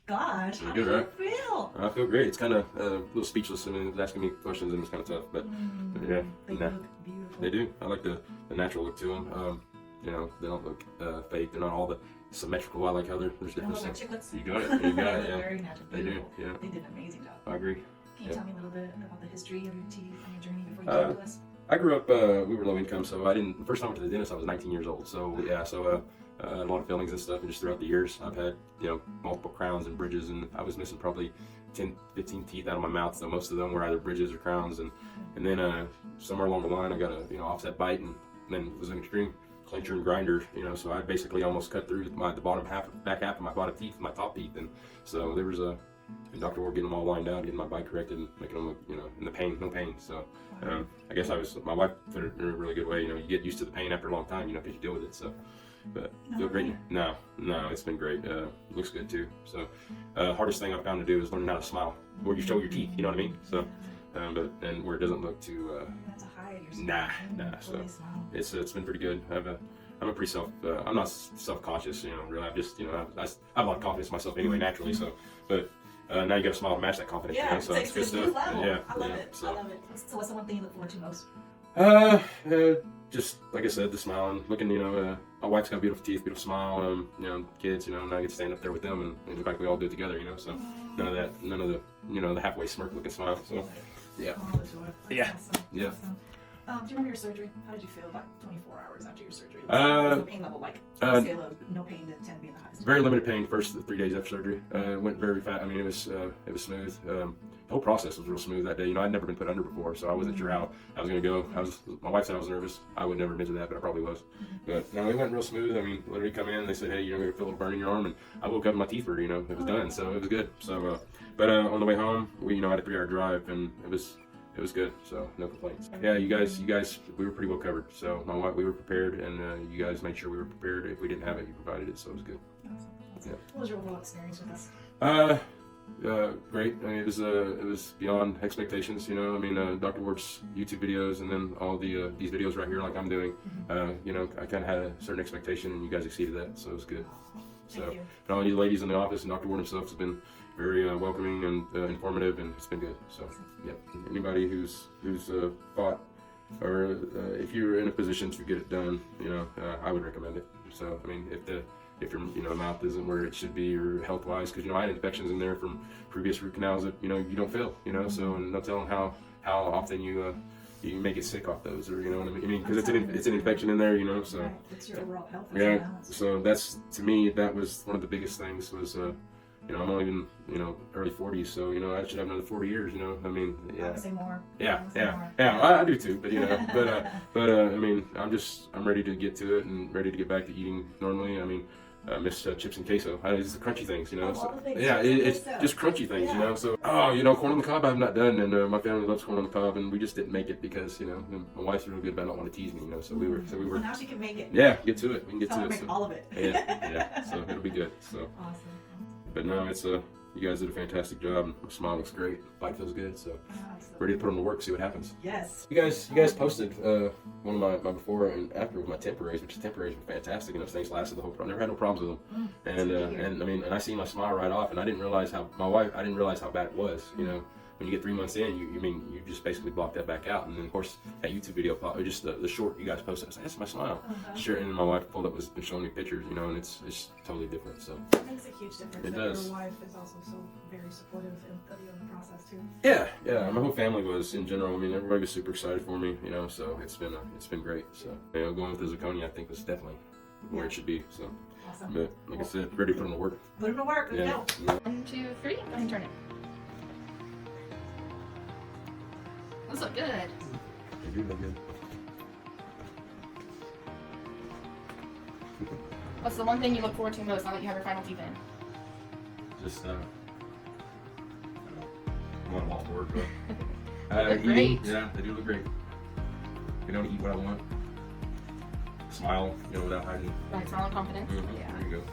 gosh, how do good, you right? feel? I feel great. It's kind of a little speechless. I mean, it's asking me questions and it's kind of tough, but yeah, They nah. look beautiful. They do. I like the natural look to them. You know, they don't look fake. They're not all the symmetrical. I like how there's different Like stuff. chiclets. You got it. You got it. They're Yeah, very natural. they do. Beautiful. Yeah, They did an amazing job. I agree. Can you Yeah. tell me a little bit about the history of your teeth and your journey before you came to us? I grew up. We were low income, so I didn't. The first time I went to the dentist, I was 19 years old. So yeah, a lot of fillings and stuff, and just throughout the years, I've had multiple crowns and bridges, and I was missing probably 10, 15 teeth out of my mouth. So most of them were either bridges or crowns, and then somewhere along the line, I got a offset bite, and then it was an extreme clincher and grinder. So I basically almost cut through the bottom half, back half of my bottom teeth, my top teeth, and so there was a. Dr. Ward getting them all lined out, getting my bite corrected, and making them look, in the pain, no pain. So I guess my wife put it in a really good way. You get used to the pain after a long time, because you deal with it. So, but feel great. No, it's been great. Looks good too. So, hardest thing I've found to do is learning how to smile, where you show your teeth. You know what I mean? So, and where it doesn't look too. You have to hide your smile. Nah. So it's been pretty good. I'm a pretty I'm not self-conscious. Really. I'm just I have a lot of confidence in myself anyway, naturally. So, but. Now you got to smile to match that confidence. Yeah, so it's good new stuff. level. Yeah, I love yeah, it. So. I love it. So what's the one thing you look forward to most? Just like I said, the smiling, looking. My wife's got beautiful teeth, beautiful smile. Kids. And I get to stand up there with them and look like we all do it together. So none of the halfway smirk looking smile. So yeah. Oh, the joy. That's Yeah. awesome. Yeah. Awesome. Do you remember your surgery? How did you feel about 24 hours after your surgery? What's the pain level like? Scale of no pain to 10 being the highest. Very limited pain first 3 days after surgery. It went very fast. I mean, it was smooth. The whole process was real smooth that day. I'd never been put under before, so I wasn't sure how I was going to go. My wife said I was nervous. I would never admit to that, but I probably was. But no, it went real smooth. I mean, literally come in, they said, hey, you're going to feel a burn in your arm, and I woke up and my teeth were, it was done, so it was good. So, but on the way home, we, had a 3-hour drive, and it was good, so no complaints. Yeah, you guys, we were pretty well covered. So my wife, we were prepared, and you guys made sure we were prepared. If we didn't have it, you provided it, so it was good. Awesome. Yeah. What was your overall experience with us? Great. I mean, it was beyond expectations. Dr. Ward's YouTube videos, and then all the these videos right here, like I'm doing. I kind of had a certain expectation, and you guys exceeded that, so it was good. So, Thank you. and all you ladies in the office, and Dr. Ward himself has been very welcoming and informative, and it's been good. So, yeah. Anybody who's thought, or if you're in a position to get it done, I would recommend it. So, I mean, if your mouth isn't where it should be, or health-wise, because I had infections in there from previous root canals that you don't feel, so, and no telling how often you make it sick off those, or what I mean, because it's an infection in there, so. Right. It's your overall health. Yeah, so that's, to me, that was one of the biggest things was, I'm only in, early 40s, so, I should have another 40 years, I mean, yeah. I would say more. Yeah, More. I do too, but, I mean, I'm ready to get to it and ready to get back to eating normally. I mean, miss chips and queso. It's the crunchy things, All so, the things, yeah, it's just crunchy things, Yeah. so, corn on the cob I've not done, and my family loves corn on the cob, and we just didn't make it because, my wife's really good about not wanting to tease me, so we were, Well, now she can make it. yeah, get to it, we can get Tell her to to it, make so. all of it. Yeah, so it'll be good, so. Awesome. But no, it's you guys did a fantastic job. My smile looks great. Bite feels good, so Awesome. ready to put them to work. See what happens. Yes. You guys posted one of my before and after with my temporaries, which temporaries were fantastic. Those things lasted the whole. Never had no problems with them. And I mean, and I see my smile right off, and I didn't realize how bad it was. When you get 3 months in, you just basically block that back out, and then of course that YouTube video or just the short you guys posted, I was like, that's my smile. Sure, and my wife pulled up, was showing me pictures, and it's totally different. So It makes a huge difference. It that does. Your wife is also so very supportive of you in the process too. yeah, my whole family was in general. I mean, everybody was super excited for me, so it's been great. So going with the zirconia, I think was definitely where it should be. So, Awesome. but like I said, ready to put them to work. Put him to work. Let's Yeah. go. 1, 2, 3. Go ahead and turn it. Those look good. They do look good. What's the one thing you look forward to most now that you have your final teeth in? Just I'm on walk to work, but They look eating, great. yeah, they do look great. To eat what I want. Smile, without hiding. Right, smile and confidence. There you go.